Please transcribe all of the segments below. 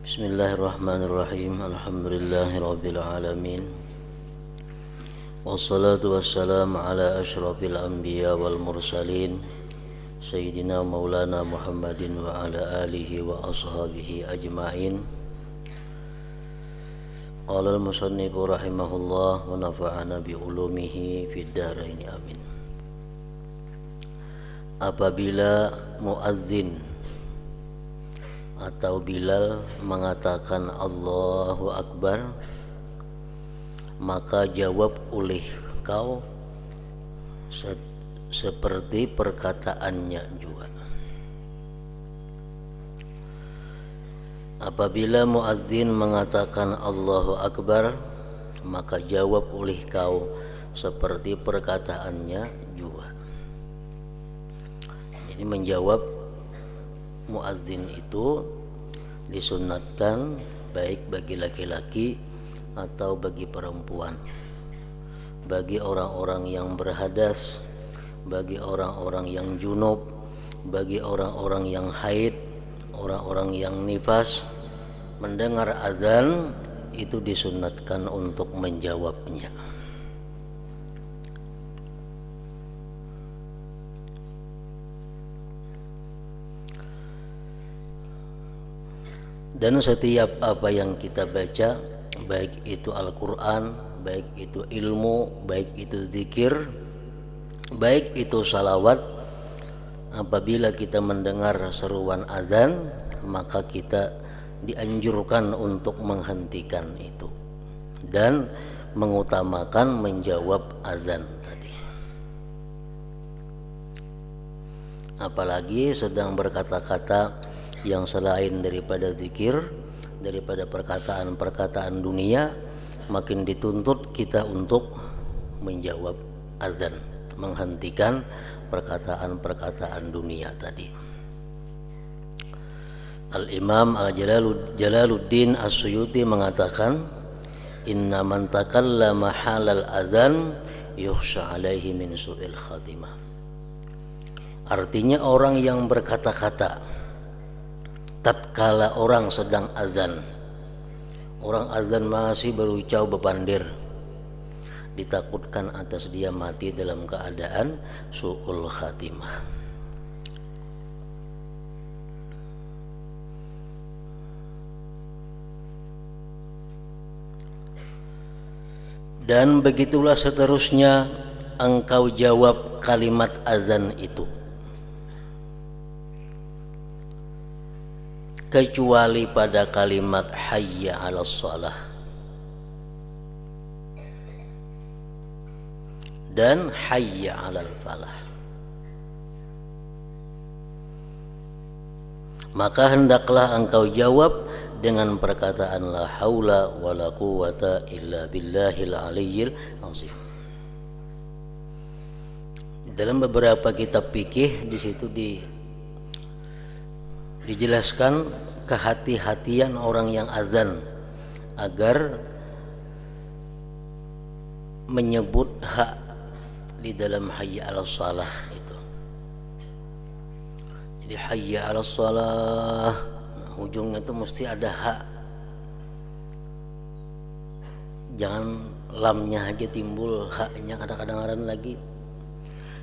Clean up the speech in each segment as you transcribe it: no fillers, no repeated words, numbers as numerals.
Bismillahirrahmanirrahim. Alhamdulillahirabbil alamin. Wassalatu wassalamu ala asyrafil anbiya wal mursalin Sayyidina Maulana Muhammadin wa ala alihi wa ashabihi ajma'in. Qala al-musannifu rahimahullah wa nafa'ana bi ulumihi fid dharain amin. Apabila muazzin atau Bilal mengatakan Allahu Akbar, maka jawab oleh kau seperti perkataannya juga. Apabila muazzin mengatakan Allahu Akbar, maka jawab oleh kau seperti perkataannya juga. Jadi menjawab muazzin itu disunnatkan baik bagi laki-laki atau bagi perempuan, bagi orang-orang yang berhadas, bagi orang-orang yang junub, bagi orang-orang yang haid, orang-orang yang nifas. Mendengar azan itu disunnatkan untuk menjawabnya. Dan setiap apa yang kita baca, baik itu Al-Quran, baik itu ilmu, baik itu zikir, baik itu salawat, apabila kita mendengar seruan azan, maka kita dianjurkan untuk menghentikan itu dan mengutamakan menjawab azan tadi. Apalagi sedang berkata-kata yang selain daripada zikir, daripada perkataan-perkataan dunia, makin dituntut kita untuk menjawab azan, menghentikan perkataan-perkataan dunia tadi. Al-Imam Jalaluddin As-Suyuti mengatakan, inna man takallama halal azan yukhsha alaihi min su'il khatimah. Artinya orang yang berkata-kata tatkala orang sedang azan, orang azan masih berucap bepandir, ditakutkan atas dia mati dalam keadaan su'ul khatimah. Dan begitulah seterusnya engkau jawab kalimat azan itu, kecuali pada kalimat hayya 'alas shalah dan hayya 'alal falah. Maka hendaklah engkau jawab dengan perkataan la haula wala quwata illa billahil aliyyil azim. Dalam beberapa kitab fikih di situ dijelaskan kehati-hatian orang yang azan agar menyebut hak di dalam hayya 'alas shalah itu. Jadi hayya 'alas shalah, ujungnya itu mesti ada hak. Jangan lamnya aja timbul haknya kadang-kadang lagi.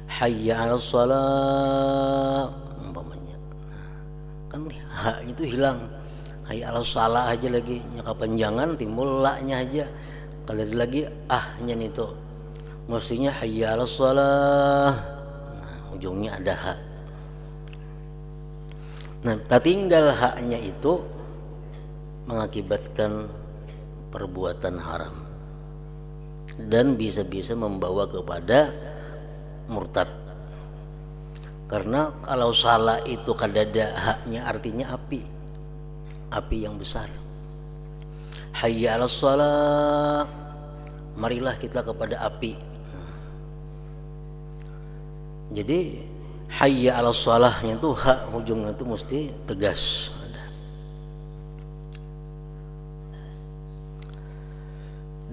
Hayya 'alas shalah umpamanya, kan haknya itu hilang. Hayya 'alas shalah aja lagi, kepanjangan timbul la-nya aja. Kalau lagi ahnya itu mestinya hayya 'alas shalah, nah, ujungnya ada hak. Nah, tertinggal haknya itu mengakibatkan perbuatan haram dan bisa-bisa membawa kepada murtad. Karena kalau salah itu kadada haknya artinya api yang besar. Hayya 'alas shalah, marilah kita kepada api. Jadi hayya 'alas shalahnya itu hak ujungnya itu mesti tegas.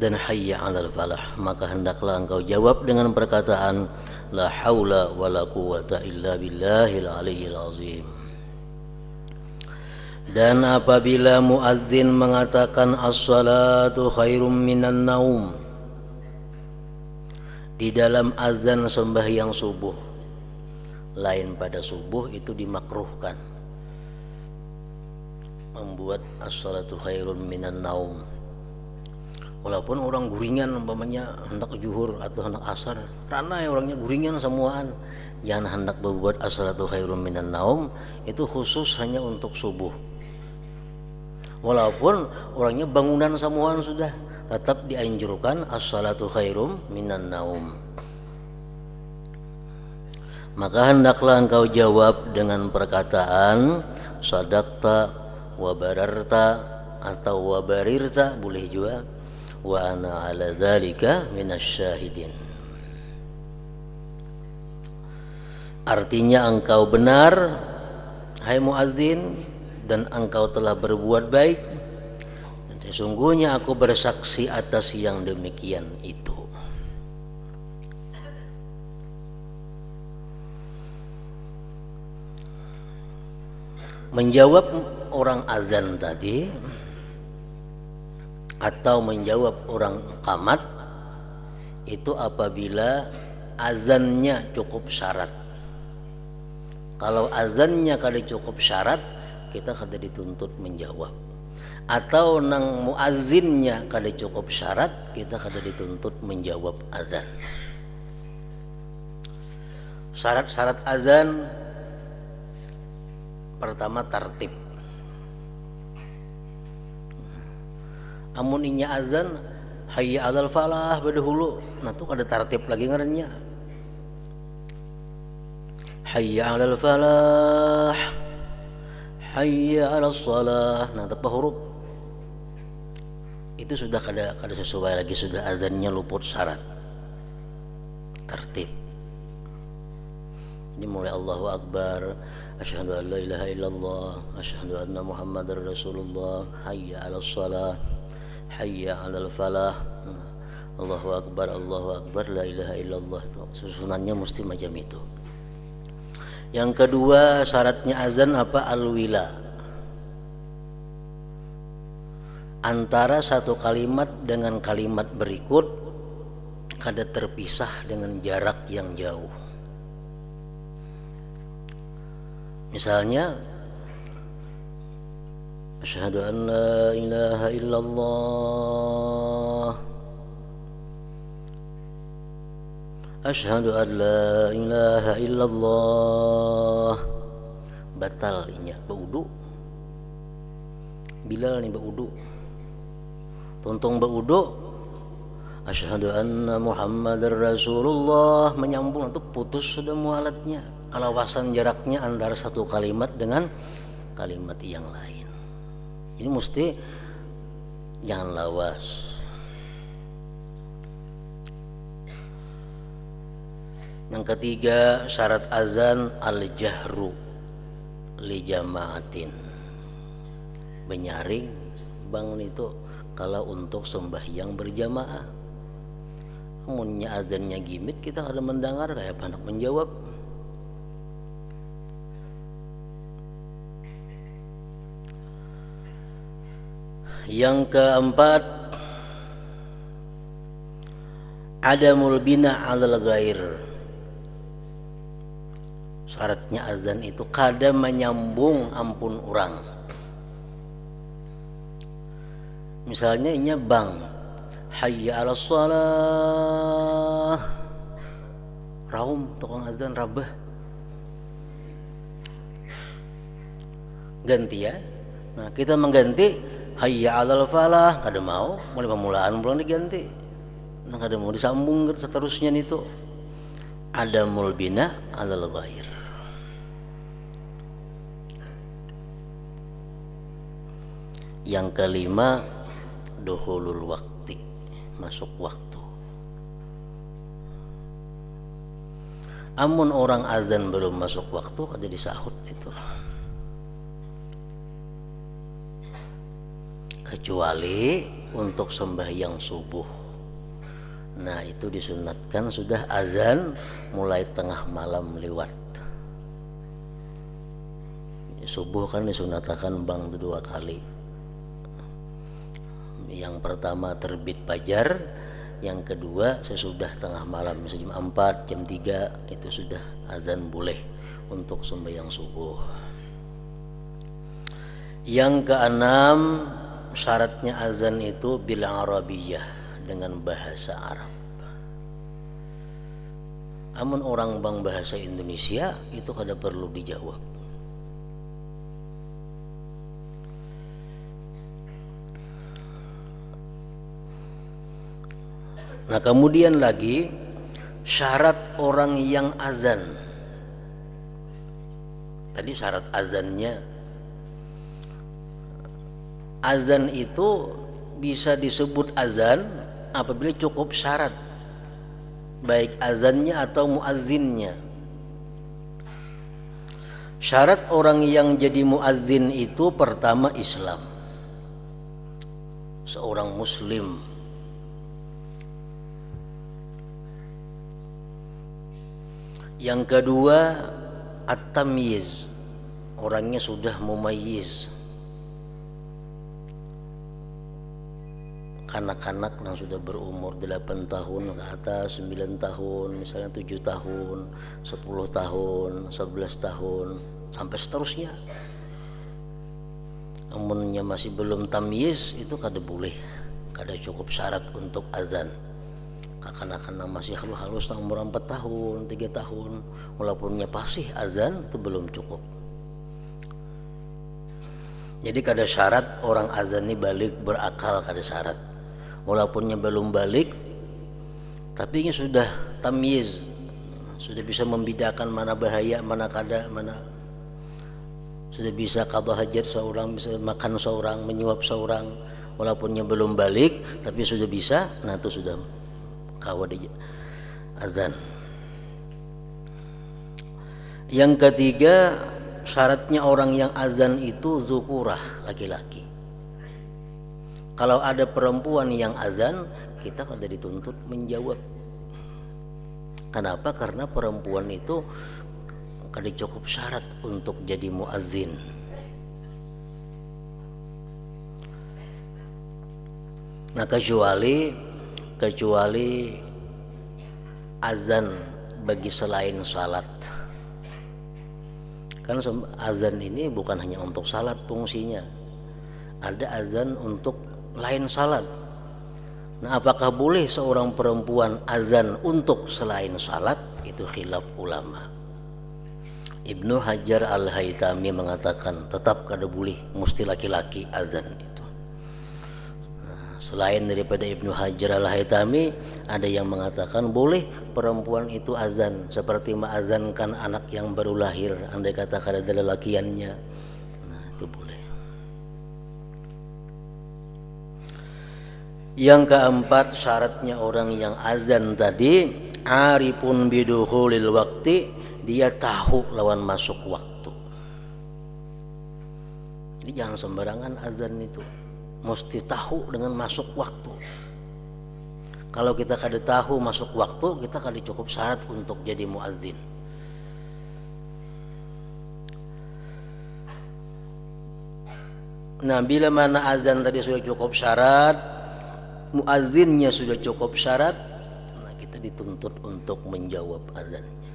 Dan hayya 'alal falah, maka hendaklah engkau jawab dengan perkataan la haula wala quwata illa billahil aliyyil azim. Dan apabila muazzin mengatakan as-salatu khairum minan naum di dalam azan sembahyang subuh, lain pada subuh, itu dimakruhkan membuat as-salatu khairum minan naum. Walaupun orang guringan umpamanya hendak zuhur atau hendak asar, karena orangnya guringan semuaan, jangan hendak berbuat as-salatu khairum minan naum, itu khusus hanya untuk subuh. Walaupun orangnya bangunan semuaan sudah, tetap dianjurkan as-salatu khairum minan naum. Maka hendaklah engkau jawab dengan perkataan sadaqta wa bararta atau wa barirta, boleh juga, wa ana ala dzalika minasyahidin. Artinya engkau benar hai muadzin dan engkau telah berbuat baik, dan sesungguhnya aku bersaksi atas yang demikian itu. Menjawab orang azan tadi atau menjawab orang qamat itu apabila azannya cukup syarat. Kalau azannya kada cukup syarat, kita kada dituntut menjawab. Atau nang muazzinnya kada cukup syarat, kita kada dituntut menjawab azan. Syarat-syarat azan pertama tartib. Amun inya azan hayya 'alal falah badahulu, nah tuh kada tartib lagi ngarannya. Hayya 'alal falah, hayya 'alas shalah, nah tanpa huruf itu sudah kada sesuai lagi, sudah azannya luput syarat tartib. Ini mulai Allahu Akbar, asyhadu an la ilaha illallah, asyhadu anna Muhammadar Rasulullah, hayya 'alas shalah, hayya 'alal falah, Allahu Akbar, la ilaha illallah. Itu susunannya mesti macam itu. Yang kedua syaratnya azan apa? Al-wila. Antara satu kalimat dengan kalimat berikut kada terpisah dengan jarak yang jauh. Misalnya asyhadu an la ilaha illallah, asyhadu an la ilaha illallah, batal inya baudu. Bilal nih baudu, tontong baudu, asyhadu anna Muhammadar Rasulullah, menyambung itu putus sudah mualatnya, kalawasan jaraknya antara satu kalimat dengan kalimat yang lain. Ini mesti jangan lawas. Yang ketiga syarat azan al-jahru li jamaatin, benyaring bangun itu kalau untuk sembahyang berjamaah. Amunnya azannya gimit, kita kada mendengar kayak hendak menjawab. Yang keempat adamul bina 'alal ghair. Syaratnya azan itu kada menyambung ampun orang. Misalnya inya bang hayya 'alas shalah, raum tukang azan rabah, ganti ya. Nah kita mengganti hayya 'alal falah, kada mau, mulai pemulaan pulang diganti. Nah kada mau disambung seterusnya itu. Adamul bina 'alal ghair. Yang kelima dukhulul waqti, masuk waktu. Amun orang azan belum masuk waktu, ada disahut itu. Kecuali untuk sembahyang subuh. Nah itu disunatkan sudah azan mulai tengah malam lewat. Subuh kan disunatakan bang 2 kali. Yang pertama terbit fajar, yang kedua sesudah tengah malam, misalnya jam 4, jam 3 itu sudah azan boleh untuk sembahyang subuh. Yang keenam, syaratnya azan itu bil arabiyah, dengan bahasa Arab. Amun orang bang bahasa Indonesia itu kada perlu dijawab. Nah kemudian lagi syarat orang yang azan. Tadi syarat azannya, azan itu bisa disebut azan apabila cukup syarat, baik azannya atau muazzinnya. Syarat orang yang jadi muazzin itu pertama Islam, seorang muslim. Yang kedua at-tamyiz, orangnya sudah mumayyiz. Kanak-kanak yang sudah berumur 8 tahun ke atas, 9 tahun, misalnya 7 tahun, 10 tahun, 11 tahun, sampai seterusnya. Amunnya masih belum tamyiz itu kada boleh, kada cukup syarat untuk azan. Kanak-kanak masih halus-halus umur 4 tahun, 3 tahun, walaupun fasih azan itu belum cukup. Jadi kada syarat orang azan ini balik berakal, kada syarat. Walaupunnya belum balik, tapi ini sudah tamyiz, sudah bisa membedakan mana bahaya, mana kada, mana sudah bisa qadha hajat seorang, bisa makan seorang, menyuap seorang, walaupunnya belum balik, tapi sudah bisa, nah itu sudah kawat azan. Yang ketiga, syaratnya orang yang azan itu zukurah, laki-laki. Kalau ada perempuan yang azan, kita kada dituntut menjawab. Kenapa? Karena perempuan itu kada cukup syarat untuk jadi muazzin. Nah kecuali azan bagi selain salat. Kan azan ini bukan hanya untuk salat fungsinya, ada azan untuk lain salat. Nah apakah boleh seorang perempuan azan untuk selain salat? Itu khilaf ulama. Ibnu Hajar Al-Haytami mengatakan tetap kada boleh, mesti laki-laki azan itu. Selain daripada Ibnu Hajar Al-Haytami, ada yang mengatakan boleh perempuan itu azan, seperti mengazankan anak yang baru lahir, andai kata kada ada lelakiannya. Nah itu boleh. Yang keempat, syaratnya orang yang azan tadi arifun bidukhulil waqti, dia tahu lawan masuk waktu. Jadi jangan sembarangan azan itu, mesti tahu dengan masuk waktu. Kalau kita kada tahu masuk waktu, kita kada cukup syarat untuk jadi muazzin. Nah bila mana azan tadi sudah cukup syarat, muazzinnya sudah cukup syarat, nah kita dituntut untuk menjawab azannya.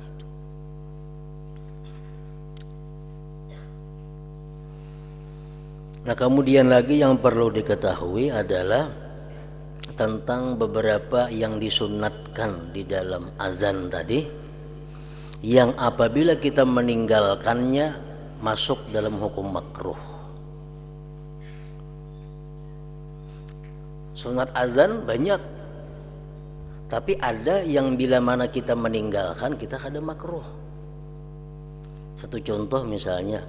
Nah kemudian lagi yang perlu diketahui adalah tentang beberapa yang disunatkan di dalam azan tadi, yang apabila kita meninggalkannya masuk dalam hukum makruh. Sunat azan banyak, tapi ada yang bila mana kita meninggalkan kita kada makruh. Satu contoh misalnya,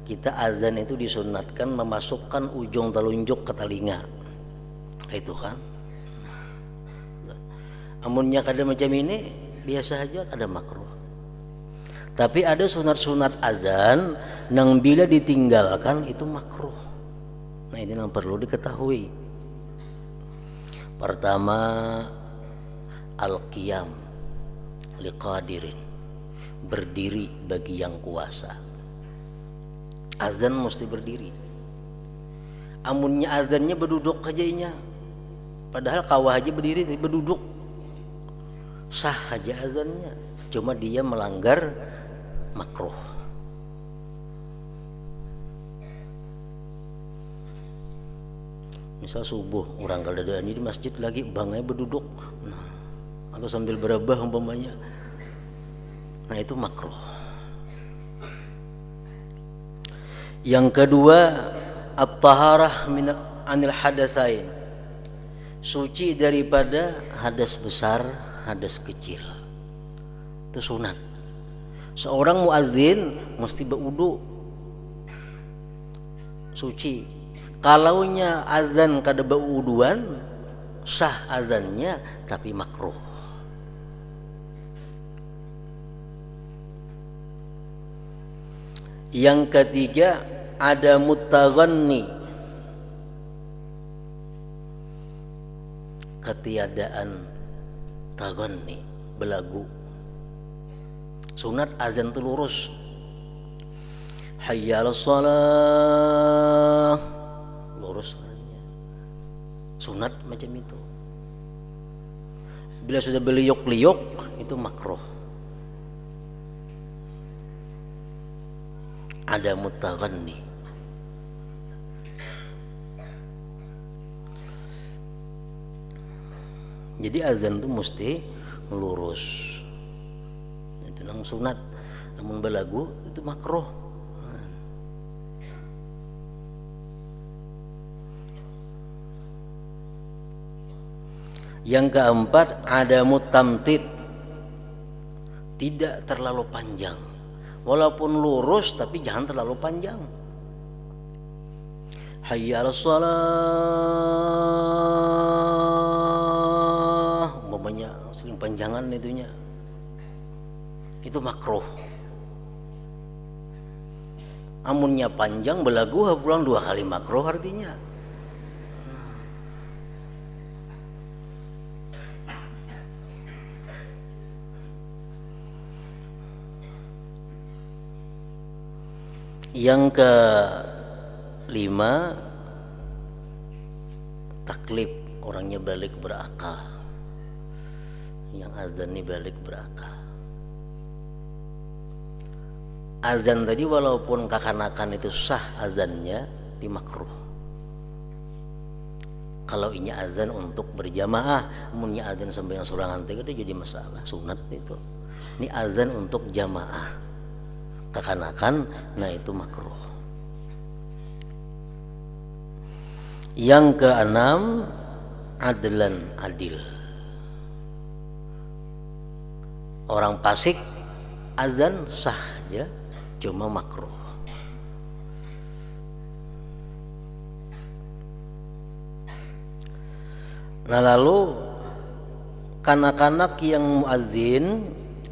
kita azan itu disunatkan memasukkan ujung telunjuk ke telinga, itu kan. Amunnya kada macam ini biasa aja kada makruh. Tapi ada sunat-sunat azan yang bila ditinggalkan itu makruh. Nah ini yang perlu diketahui. Pertama, al-qiyam liqadirin, berdiri bagi yang kuasa. Azan mesti berdiri. Amunnya azannya berduduk aja, padahal kawah aja berdiri tapi berduduk, sah aja azannya, cuma dia melanggar makruh. Misal subuh orang kadadaan di masjid lagi bangnya berduduk, nah, atau sambil berabah umpamanya, nah itu makruh. Yang kedua, at-taharah min anil hadatsain, suci daripada hadas besar, hadas kecil. Itu sunat. Seorang muadzin mesti berwudu, suci. Kalaunya azan kada berwuduan, sah azannya tapi makruh. Yang ketiga, ada mutaghanni, ketiadaan taghanni, belagu. Sunat azan itu lurus, hayya 'alas shalah, lurus. Sunat macam itu. Bila sudah beliuk-liuk itu makruh. Ada mutaghanni. Jadi azan itu mesti lurus. Itu nang sunat. Namun belagu itu makruh. Yang keempat, ada mutamtid, tidak terlalu panjang. Walaupun lurus tapi jangan terlalu panjang. Hayya 'alas shalah, umpamanya sering panjangan itunya, itu makruh. Amunnya panjang belagu pulang 2 kali makruh artinya. Yang kelima, taklif, orangnya balik berakal. Yang azan ini balik berakal. Azan tadi walaupun kekanakan itu sah azannya, dimakruh. Kalau ini azan untuk berjamaah, munnya azan sembahyang sorangan itu jadi masalah, sunat itu. Ini azan untuk jamaah, kekanakan, nah itu makruh. Yang keenam, adlan, adil. Orang fasik azan sah aja, cuma makruh. Nah lalu kanak-kanak yang muadzin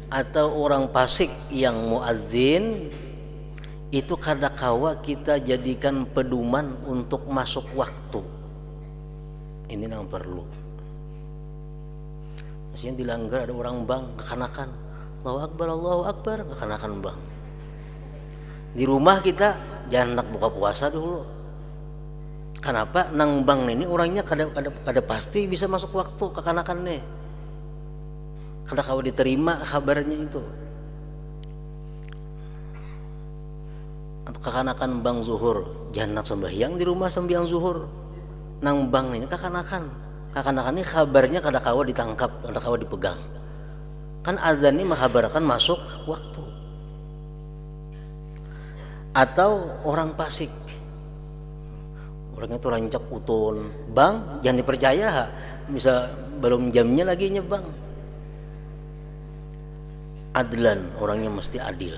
atau orang fasik yang muadzin itu kadakawa kita jadikan pedoman untuk masuk waktu. Ini yang perlu. Maksudnya dilanggar, ada orang bang kekanakan, Allahu Akbar, kekanakan bang. Di rumah kita jangan nak buka puasa dulu. Kenapa? Nang bang ini orangnya kada pasti bisa masuk waktu kekanakan nih. Kada kau diterima kabarnya itu. Atau kekanakan bang zuhur, jangan nak sembahyang di rumah sembahyang zuhur. Nang bang ini kekanakan ini kabarnya kada kau ditangkap, kada kau dipegang. Kan azan ini menghabarkan masuk waktu. Atau orang fasik, orangnya tuh rancak utun, bang jangan dipercaya, bisa belum jamnya lagi bang. Adlan, orangnya mesti adil.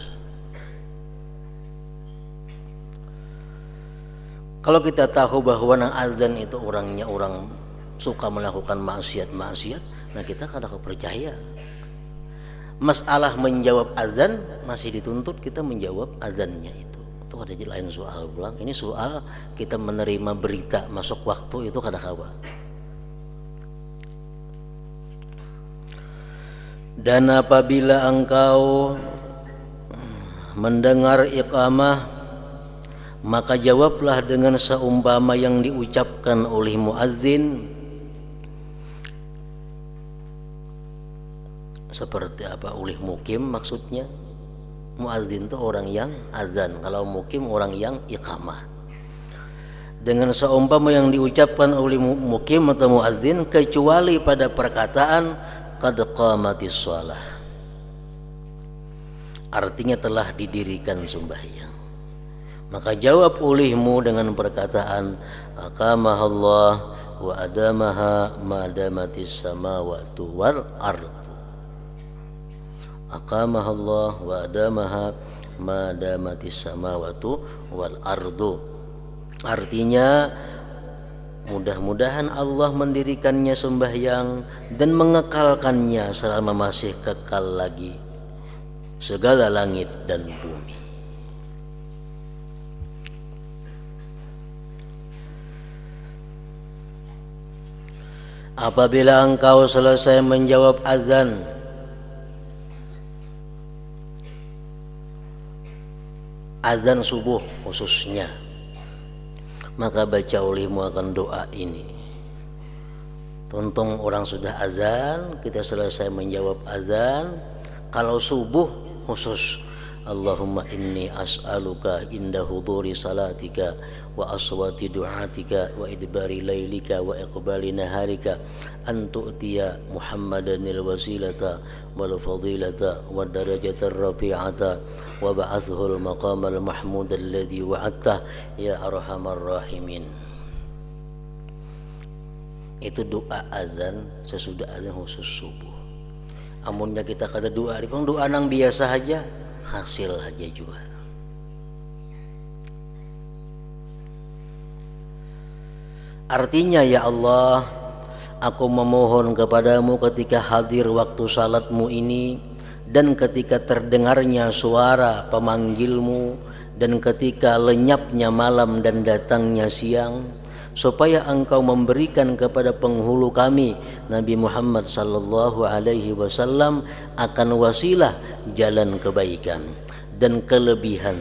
Kalau kita tahu bahwa nang azan itu orangnya orang suka melakukan maksiat, nah kita kada percaya. Masalah menjawab azan masih dituntut kita menjawab azannya itu. Itu ada lain soal pulang. Ini soal kita menerima berita masuk waktu itu kada kawa. Dan apabila engkau mendengar iqamah Maka jawablah dengan seumpama yang diucapkan oleh muazzin. Seperti apa? Oleh mukim maksudnya. Muazzin itu orang yang azan, kalau mukim orang yang iqamah. Dengan seumpama yang diucapkan oleh mukim atau muazzin, kecuali pada perkataan qad qamatis shalah, artinya telah didirikan sembahyang. Maka jawab olehmu dengan perkataan aqamahallah wa adamaha ma damatis samawati wal ard. Aqamahallah wa adamaha ma damatis samawati wal ardu. Artinya mudah-mudahan Allah mendirikannya sembahyang dan mengekalkannya selama masih kekal lagi segala langit dan bumi. Apabila engkau selesai menjawab azan, azan subuh khususnya, maka baca olehmu akan doa ini. Tuntung orang sudah azan, kita selesai menjawab azan. Kalau subuh khusus, Allahumma inni as'aluka inda huduri salatika wa aswati du'atika wa idbari laylika wa iqbali naharika an tu'tiya Muhammadanil wasilata wal fadilata wa darajatar rafi'ata wa ba'athul maqamal mahmud alladhi wa'adtah ya arhamar rahimin. Itu doa azan sesudah azan khusus subuh. Amunnya kita kata doa, doa nang biasa aja, hasil aja juga. Artinya, ya Allah, aku memohon kepadamu ketika hadir waktu salatmu ini, dan ketika terdengarnya suara pemanggilmu, dan ketika lenyapnya malam dan datangnya siang, supaya engkau memberikan kepada penghulu kami Nabi Muhammad sallallahu alaihi wasallam akan wasilah jalan kebaikan dan kelebihan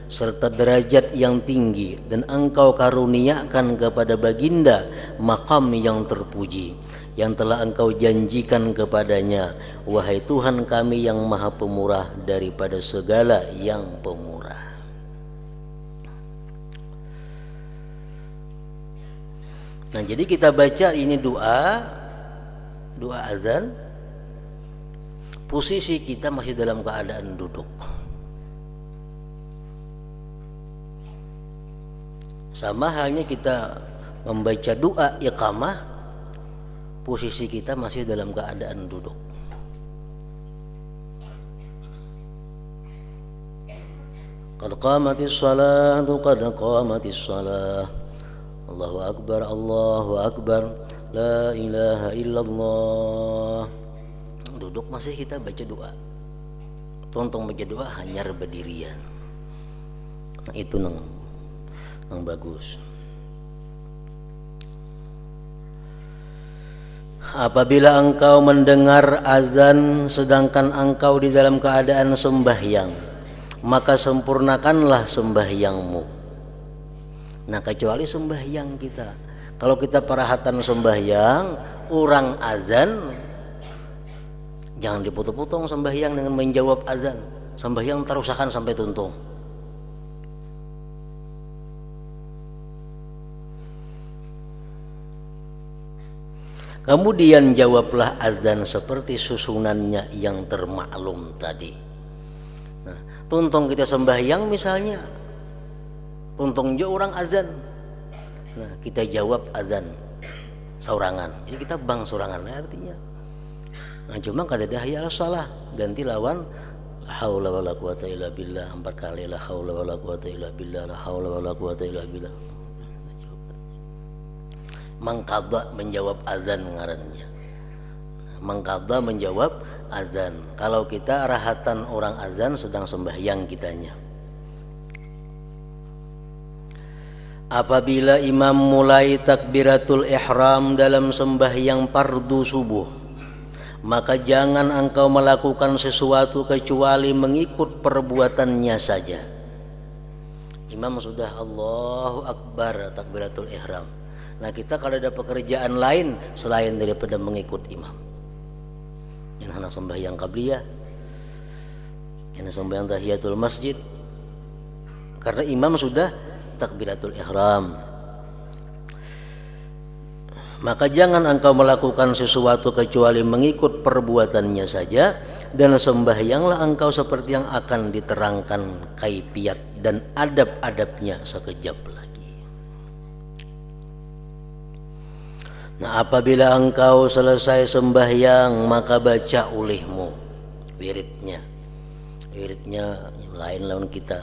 serta derajat yang tinggi, dan engkau karuniakan kepada baginda maqam yang terpuji yang telah engkau janjikan kepadanya, wahai Tuhan kami yang maha pemurah daripada segala yang pemurah. Nah, jadi kita baca ini doa azan, posisi kita masih dalam keadaan duduk. Sama halnya kita membaca doa iqamah, posisi kita masih dalam keadaan duduk. Qad qamatis salatu, qad qamatis salah. Allahu akbar, Allahu akbar, la ilaha illallah. Duduk masih kita baca doa. Tonton baca doa hanya berdirian. Nah, itu yang bagus. Apabila engkau mendengar azan sedangkan engkau di dalam keadaan sembahyang, maka sempurnakanlah sembahyangmu. Nah, kecuali sembahyang kita, kalau kita perhatian sembahyang, orang azan, jangan dipotong-potong sembahyang dengan menjawab azan. Sembahyang terusakan sampai tuntung. Kemudian jawablah azan seperti susunannya yang termaklum tadi. Nah, tuntung kita sembahyang misalnya, tuntung jo orang azan. Nah, kita jawab azan saurangan. Jadi kita bang saurangan artinya. Nah, cuma kata dah ya salah, ganti lawan la haula wala quwata illa billah 4 kali, la haula wala quwata illa billah, la haula wala quwata illa billah. Mengqadha menjawab azan ngarannya. Mengqadha menjawab azan. Kalau kita rahatan orang azan sedang sembahyang kitanya. Apabila imam mulai takbiratul ihram dalam sembahyang fardu subuh, maka jangan engkau melakukan sesuatu kecuali mengikut perbuatannya saja. Imam sudah Allahu Akbar takbiratul ihram. Nah kita kalau ada pekerjaan lain selain daripada mengikut imam, yang hendak sembahyang qabliyah, yang sembahyang tahiyatul masjid, karena imam sudah takbiratul ihram, maka jangan engkau melakukan sesuatu kecuali mengikut perbuatannya saja, dan sembahyanglah engkau seperti yang akan diterangkan kaifiat dan adab-adabnya sekejap lagi. Nah, apabila engkau selesai sembahyang, maka baca olehmu wiridnya lain lawan kita.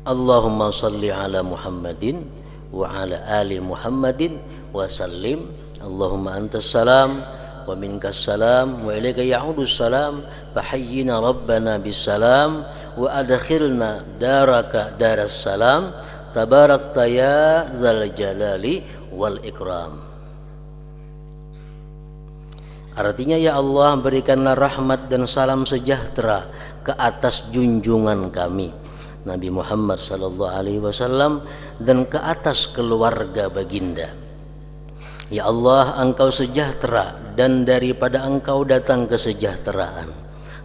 Allahumma salli ala Muhammadin wa ala ali Muhammadin wa sallim. Allahumma antas salam wa minkas salam wa ilaika ya'udus salam fahayyina rabbana bis salam wa adkhilna daraka daras salam tabarakta ya zal jalali wal ikram. Artinya, ya Allah, berikanlah rahmat dan salam sejahtera ke atas junjungan kami Nabi Muhammad sallallahu alaihi wasallam dan ke atas keluarga baginda. Ya Allah, engkau sejahtera dan daripada engkau datang kesejahteraan,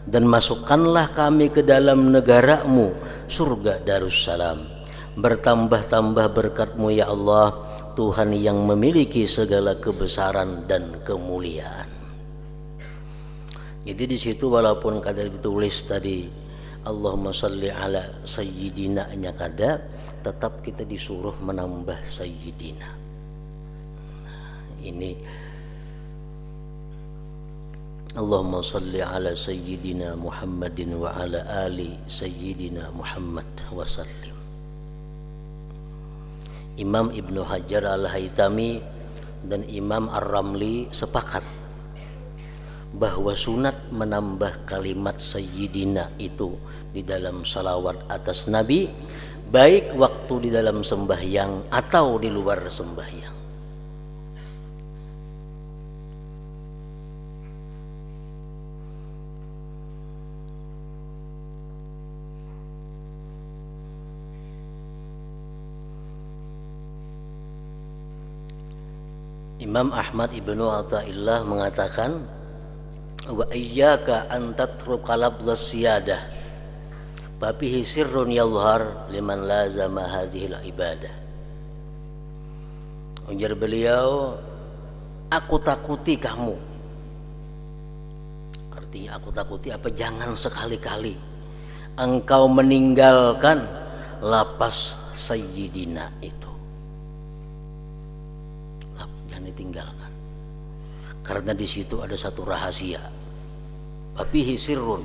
dan masukkanlah kami ke dalam negaramu surga Darussalam. Bertambah-tambah berkatmu ya Allah, Tuhan yang memiliki segala kebesaran dan kemuliaan. Jadi di situ walaupun kadang ditulis tadi Allahumma salli ala sayyidina nya kada, tetap kita disuruh menambah sayyidina. Nah, ini Allahumma salli ala sayyidina Muhammadin wa ala ali sayyidina Muhammad wa sallim. Imam Ibnu Hajar Al-Haytami dan Imam Ar-Ramli sepakat bahwa sunat menambah kalimat sayyidina itu di dalam salawat atas Nabi, baik waktu di dalam sembahyang atau di luar sembahyang. Imam Ahmad Ibnu Athaillah mengatakan, wa iyyaka an tatruka lafdhas siyadah babihi sirrun yadhhar liman lazama hadhil ibadah. Ujar beliau, aku takuti kamu. Artinya aku takuti apa? Jangan sekali-kali engkau meninggalkan lapas sayyidina itu. Jangan ditinggalkan. Karena di situ ada satu rahasia. Babihi sirrun.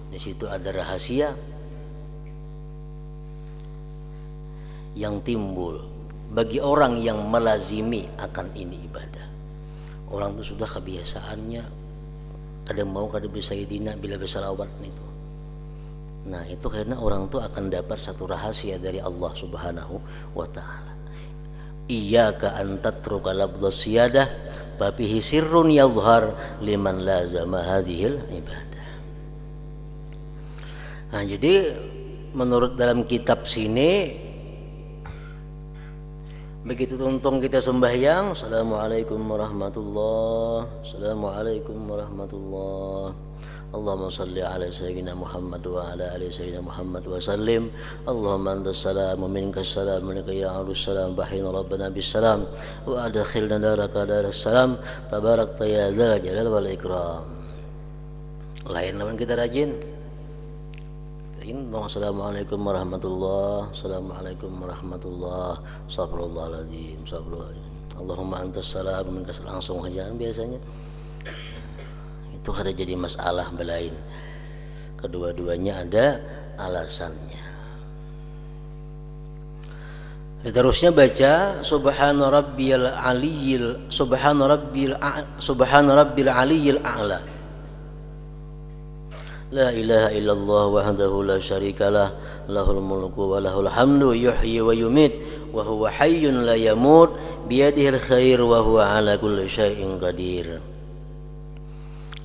Di situ ada rahasia yang timbul bagi orang yang melazimi akan ini ibadah. Orang itu sudah kebiasaannya kadang mau kadang bersayyidina bila bersalawat itu. Nah, itu karena orang itu akan dapat satu rahasia dari Allah Subhanahu wa taala. Iyyaka an tatruka lafdhas siyadah babihi sirrun yadhhar liman lazama hadhil ibadah. Nah, jadi menurut dalam kitab sini, begitu tuntung kita sembahyang, assalamualaikum warahmatullah, assalamualaikum warahmatullah, Allahumma salli ala sayyidina Muhammad wa ala ali sayyidina Muhammad wa sallim. Allahumma antas salam wa minkas salam wa minka ya'alus salam bahina rabbana bis salam wa adkhilna daraka daras salam tabarakta ya dzal jalal wal ikram. Lain lawan kita rajin. Assalamualaikum warahmatullah, assalamualaikum warahmatullah, astagfirullahaladzim, astagfirullahaladzim. Allahumma antas salam wa minkas salam, langsung aja biasanya. Itu ada jadi masalah belain. Kedua-duanya ada alasannya. Seterusnya baca subhana rabbiyal aliyyil a'la. La ilaha illallah wahdahu la syarikalah, lahul mulku wa lahul hamdu yuhyi wa yumit wa huwa hayyun la yamut biyadihil khair wa huwa ala kulli syai'in qadir.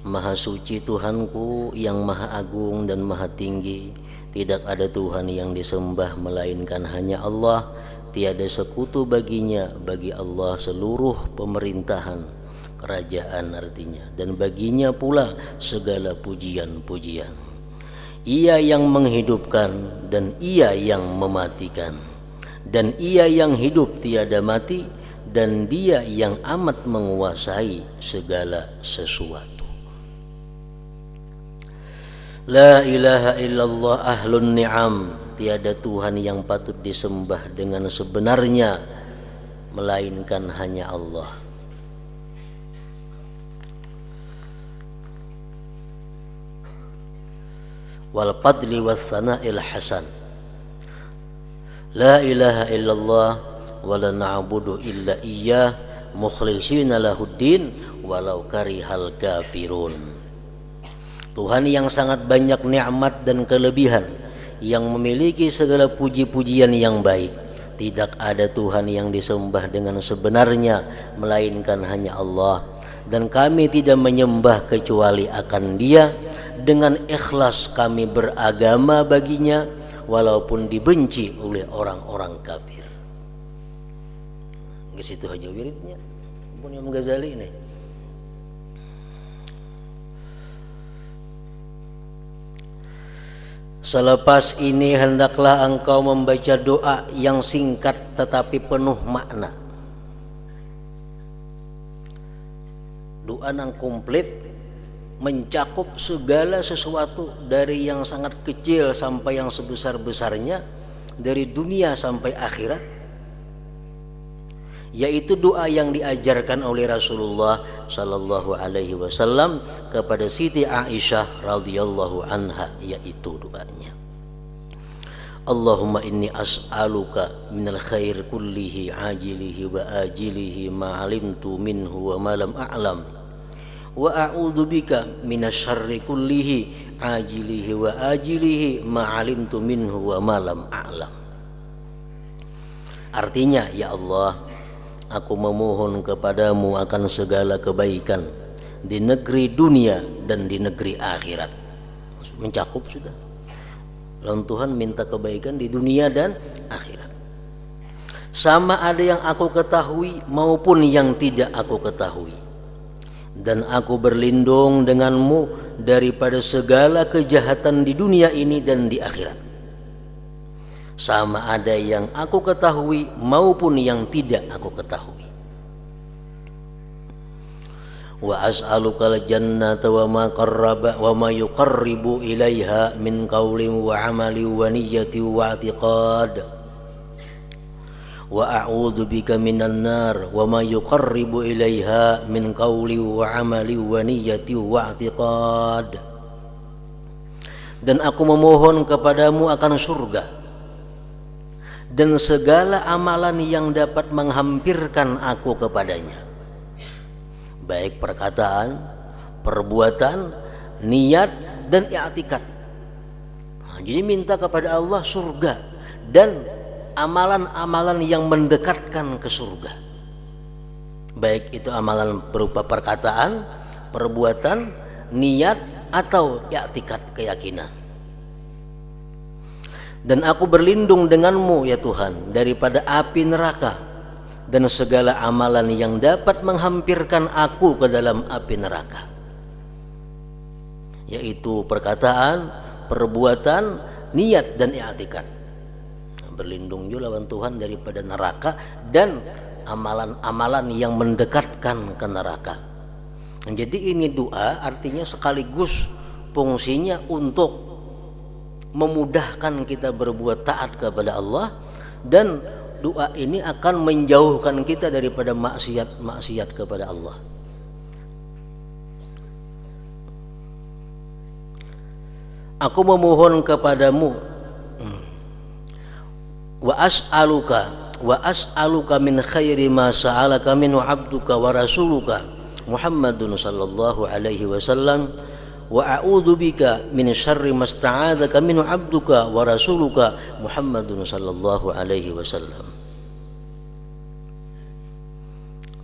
Maha suci Tuhanku yang maha agung dan maha tinggi. Tidak ada Tuhan yang disembah melainkan hanya Allah. Tiada sekutu baginya. Bagi Allah seluruh pemerintahan, kerajaan artinya, dan baginya pula segala pujian-pujian. Ia yang menghidupkan dan ia yang mematikan, dan ia yang hidup tiada mati, dan dia yang amat menguasai segala sesuatu. La ilaha illallah ahlun ni'am. Tiada Tuhan yang patut disembah dengan sebenarnya melainkan hanya Allah. Wal fadli was sana'il hasan. La ilaha illallah wa la na'budu illa iyyah mukhlishina lahuddin walau karihal kafirun. Tuhan yang sangat banyak nikmat dan kelebihan, yang memiliki segala puji-pujian yang baik. Tidak ada Tuhan yang disembah dengan sebenarnya melainkan hanya Allah, dan kami tidak menyembah kecuali akan Dia. Dengan ikhlas kami beragama baginya walaupun dibenci oleh orang-orang kafir. Ke situ aja wiridnya Imam Ghazali ini. Selepas ini hendaklah engkau membaca doa yang singkat tetapi penuh makna. Doa yang komplit, mencakup segala sesuatu dari yang sangat kecil sampai yang sebesar-besarnya, dari dunia sampai akhirat, yaitu doa yang diajarkan oleh Rasulullah sallallahu alaihi wasallam kepada Siti Aisyah radhiyallahu anha, yaitu doanya, Allahumma inni as'aluka minal khair kullihi ajilihi wa ajilihi ma alimtu minhu wa ma lam a'lam, wa a'udzu bika minasyarri kullihi ajilihi wa ajilihi ma alimtu minhu wa ma lam a'lam. Artinya, ya Allah, aku memohon kepadamu akan segala kebaikan di negeri dunia dan di negeri akhirat. Mencakup sudah. Lalu Tuhan minta kebaikan di dunia dan akhirat. Sama ada yang aku ketahui maupun yang tidak aku ketahui. Dan aku berlindung denganmu daripada segala kejahatan di dunia ini dan di akhirat. Sama ada yang aku ketahui maupun yang tidak aku ketahui. Wa as'aluka al-jannata wa ma qarraba wa ma yuqarribu ilaiha min qawlin wa amali wa niyyati wa i'tiqad. Wa a'udzu bika minan nar wa ma yuqarribu ilaiha min qawli wa amali wa niyyati wa i'tiqad. Dan aku memohon kepadamu akan surga dan segala amalan yang dapat menghampirkan aku kepadanya, baik perkataan, perbuatan, niat, dan i'tikad. Jadi minta kepada Allah surga dan amalan-amalan yang mendekatkan ke surga, baik itu amalan berupa perkataan, perbuatan, niat, atau i'tikad, keyakinan. Dan aku berlindung denganmu ya Tuhan daripada api neraka dan segala amalan yang dapat menghampirkan aku ke dalam api neraka, yaitu perkataan, perbuatan, niat, dan i'tikad. Berlindung juga lawan Tuhan daripada neraka dan amalan-amalan yang mendekatkan ke neraka. Jadi ini doa artinya sekaligus fungsinya untuk memudahkan kita berbuat taat kepada Allah, dan doa ini akan menjauhkan kita daripada maksiat kepada Allah. Aku memohon kepadamu wa as'aluka min khairi ma sa'alaka minhu 'abduka wa rasuluka Muhammadun sallallahu alaihi wasallam, wa a'udzu bika min syarri masta'adzaka minhu 'abduka wa rasuluka Muhammadun sallallahu alaihi wasallam.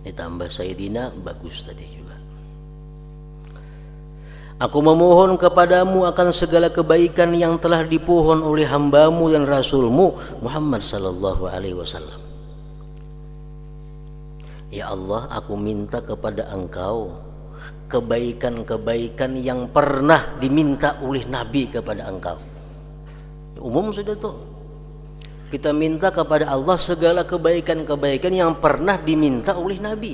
Ditambah Sayyidina, bagus tadi juga. Aku memohon kepadamu akan segala kebaikan yang telah dipohon oleh hambamu dan rasulmu Muhammad sallallahu alaihi wasallam. Ya Allah, aku minta kepada Engkau kebaikan-kebaikan yang pernah diminta oleh Nabi kepada Engkau. Umum sudah tuh. Kita minta kepada Allah segala kebaikan-kebaikan yang pernah diminta oleh Nabi.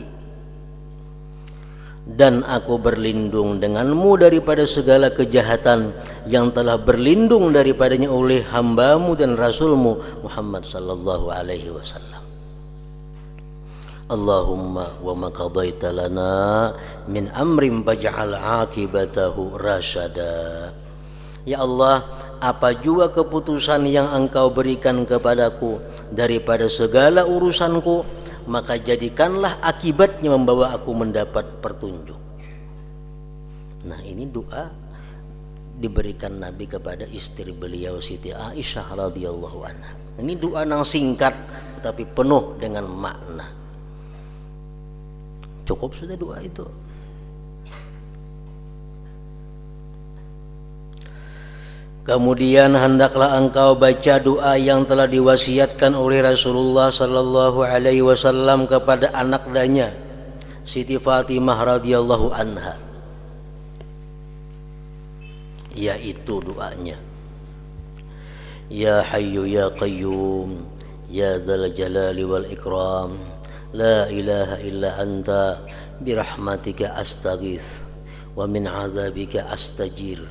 Dan aku berlindung denganmu daripada segala kejahatan yang telah berlindung daripadanya oleh hambamu dan rasulmu Muhammad sallallahu alaihi wasallam. Allahumma wa ma qadaita lana min amrin faj'al aqibatahu rasyada. Ya Allah, apa juga keputusan yang Engkau berikan kepadaku daripada segala urusanku, maka jadikanlah akibatnya membawa aku mendapat petunjuk. Nah, ini doa diberikan Nabi kepada istri beliau Siti Aisyah radhiyallahu anha. Ini doa yang singkat tapi penuh dengan makna. Cukup sudah doa itu. Kemudian hendaklah engkau baca doa yang telah diwasiatkan oleh Rasulullah sallallahu alaihi wasallam kepada anak danya Siti Fatimah radhiyallahu anha. Yaitu doanya, Ya Hayyu Ya Qayyum Ya Dzal Jalali wal Ikram, La ilaha illa anta birahmatika astaghits wa min adzabika astajir.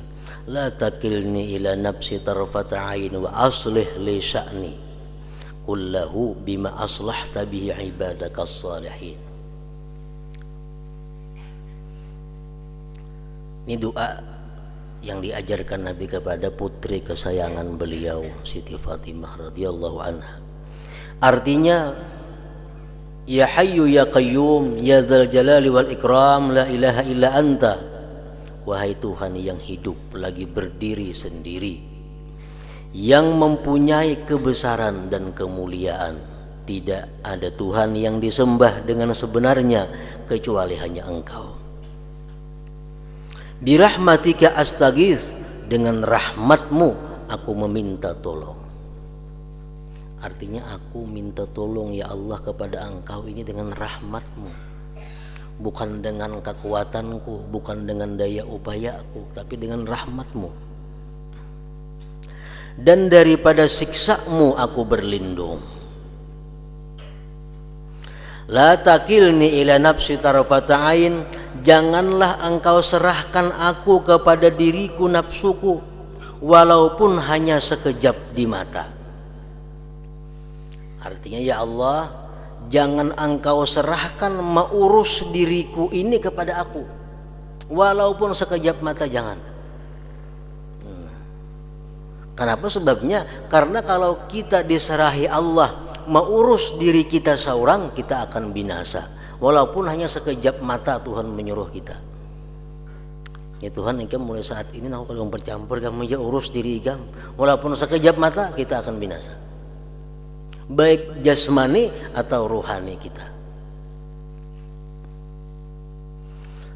La takilni ila nafsi tarfata ain wa aslih li sya'ni kullahu bima aslahta bihi ibadakas salihin. Ini doa yang diajarkan Nabi kepada putri kesayangan beliau Siti Fatimah radhiyallahu anha. Artinya, Ya Hayyu Ya Qayyum Ya Dzal Jalali wal Ikram, La ilaha illa anta. Wahai Tuhan yang hidup lagi berdiri sendiri, yang mempunyai kebesaran dan kemuliaan, tidak ada Tuhan yang disembah dengan sebenarnya kecuali hanya Engkau. Birahmatika astaghits, dengan rahmatmu aku meminta tolong. Artinya aku minta tolong ya Allah kepada Engkau ini dengan rahmatmu, bukan dengan kekuatanku, bukan dengan daya upayaku, tapi dengan rahmatmu. Dan daripada siksamu aku berlindung. La takilni ila nafsi tarfata ain, janganlah engkau serahkan aku kepada diriku nafsuku, walaupun hanya sekejap di mata. Artinya ya Allah, jangan engkau serahkan mengurus diriku ini kepada aku, walaupun sekejap mata, jangan. Kenapa? Sebabnya karena kalau kita diserahi Allah mengurus diri kita seorang, kita akan binasa, walaupun hanya sekejap mata Tuhan menyuruh kita. Ya Tuhan, ikam mulai saat ini aku kalau bercampur kamu ya urus diri ikam, walaupun sekejap mata kita akan binasa, baik jasmani atau rohani kita.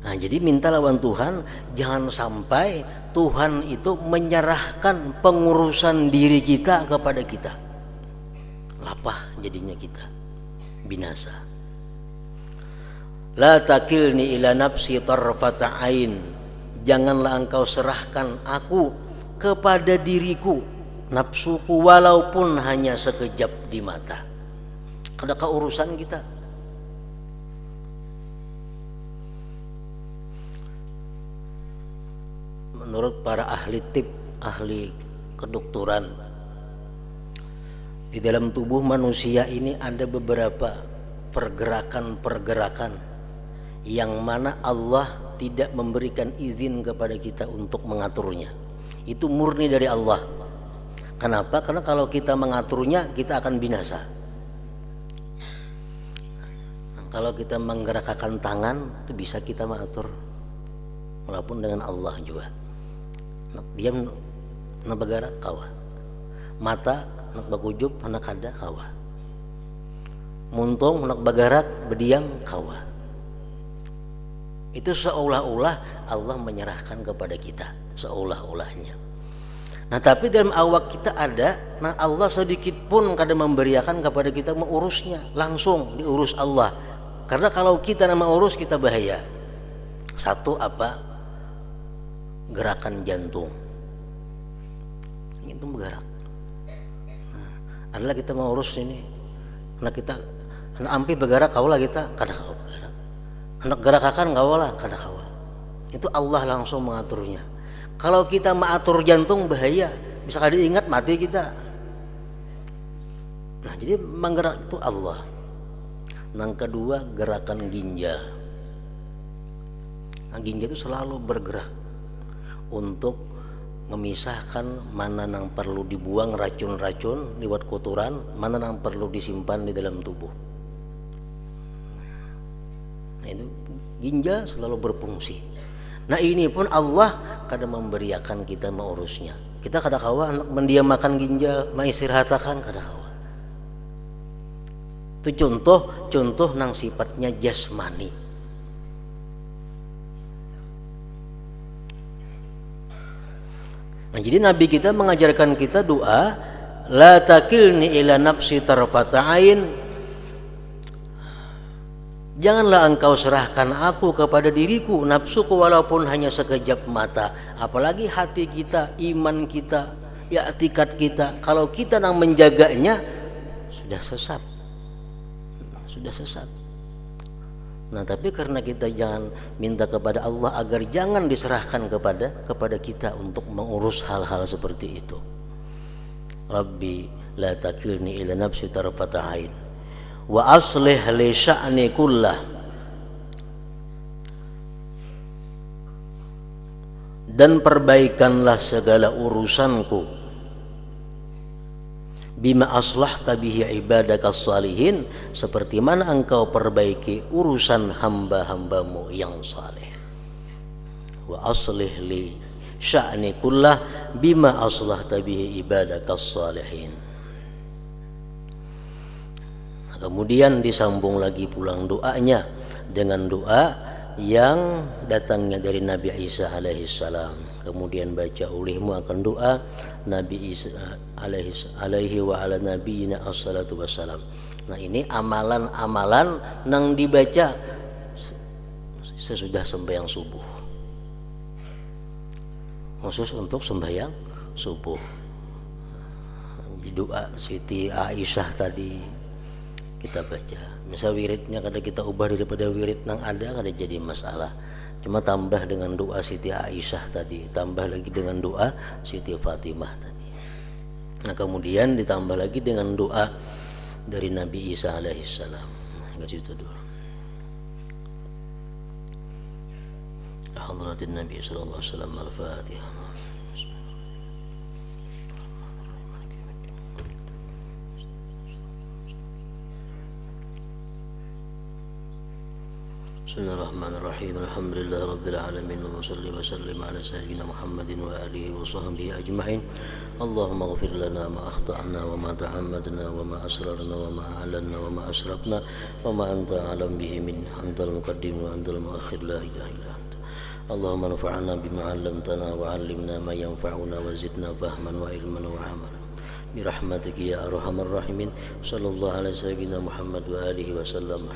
Nah, jadi minta lawan Tuhan, jangan sampai Tuhan itu menyerahkan pengurusan diri kita kepada kita. Lapah jadinya kita, binasa. La takilni ila nafsi tarfata ain, janganlah engkau serahkan aku kepada diriku, nafsuku, walaupun hanya sekejap di mata. Adakah urusan kita? Menurut para ahli tib, ahli kedokteran, di dalam tubuh manusia ini ada beberapa pergerakan-pergerakan yang mana Allah tidak memberikan izin kepada kita untuk mengaturnya. Itu murni dari Allah. Kenapa? Karena kalau kita mengaturnya, kita akan binasa. Kalau kita menggerakkan tangan, itu bisa kita mengatur, walaupun dengan Allah juga. Diam nak bergerak kawah, mata nak bakujub nak kada kawah, muntung nak bergerak berdiam kawah. Itu seolah-olah Allah menyerahkan kepada kita seolah-olahnya. Nah tapi dalam awak kita ada, nah Allah sedikit pun kadang memberiakan kepada kita mengurusnya, langsung diurus Allah. Karena kalau kita nama urus kita bahaya. Satu apa? Gerakan jantung. Itu bergerak. Nah, adalah kita mau urus ini. Nah kita, hendak ampi bergerak kaulah kita, kada kau bergerak. Hendak gerakakan kaulah, kada kau. Itu Allah langsung mengaturnya. Kalau kita mengatur jantung bahaya, bisa kada ingat mati kita. Nah jadi menggerak itu Allah. Yang kedua gerakan ginjal. Nah, ginjal itu selalu bergerak untuk memisahkan mana yang perlu dibuang racun-racun lewat kotoran, mana yang perlu disimpan di dalam tubuh. Nah itu ginjal selalu berfungsi. Nah ini pun Allah kadang memberiakan kita mengurusnya. Kita kada kawa mendiamakan ginjal, mengistirahatkan kada kawa. Itu contoh nang sifatnya jasmani. Nah jadi Nabi kita mengajarkan kita doa, la takilni ila nafsi tarfata ain. Janganlah engkau serahkan aku kepada diriku, nafsuku walaupun hanya sekejap mata. Apalagi hati kita, iman kita, ya etikat kita. Kalau kita yang menjaganya sudah sesat. Sudah sesat. Nah tapi karena kita jangan minta kepada Allah agar jangan diserahkan kepada kita untuk mengurus hal-hal seperti itu. Rabbi la takilni ila nafsi tarfata ain wa aslih li sya'ni kullah, dan perbaikanlah segala urusanku, bima aslahta bihi ibadakas salihin, seperti mana engkau perbaiki urusan hamba-hambamu yang saleh. Wa aslih li sya'ni kullah bima aslahta bihi ibadakas salihin. Kemudian disambung lagi pulang doanya dengan doa yang datangnya dari Nabi Isa alaihissalam. Kemudian baca ulihmu akan doa Nabi Isa alaihi wa ala nabiyina assalatu wassalam. Nah ini amalan-amalan yang dibaca sesudah sembahyang subuh, khusus untuk sembahyang subuh. Di doa Siti Aisyah tadi kita baca, misal wiridnya kada kita ubah daripada wirid yang ada kada jadi masalah, cuma tambah dengan doa Siti Aisyah tadi, tambah lagi dengan doa Siti Fatimah tadi. Nah kemudian ditambah lagi dengan doa dari Nabi Isa alaihissalam. Nah situ dulu. Hadratin Nabi sallallahu alaihi wasallam, al-Fatihah. Bismillahirrahmanirrahim. Alhamdulillah rabbil alamin wa salli wa sallim ala sayyidina Muhammadin wa alihi wa sahbihi ajma'in. Allahumma ighfir lana ma akhta'na wa ma ta'ammadna wa ma asrarna wa ma a'lanna wa ma asrafna wa ma anta a'lam bihi min antal muqaddim wa antal muakhir la ilaha illa anta. Allahumma anfa'na bima 'allamtana wa 'allimna ma yanfa'una wa zidna fahman wa ilman wa 'amalan. Bi rahmatika ya arhamar rahimin. Sallallahu ala sayyidina Muhammad wa alihi wa sallam.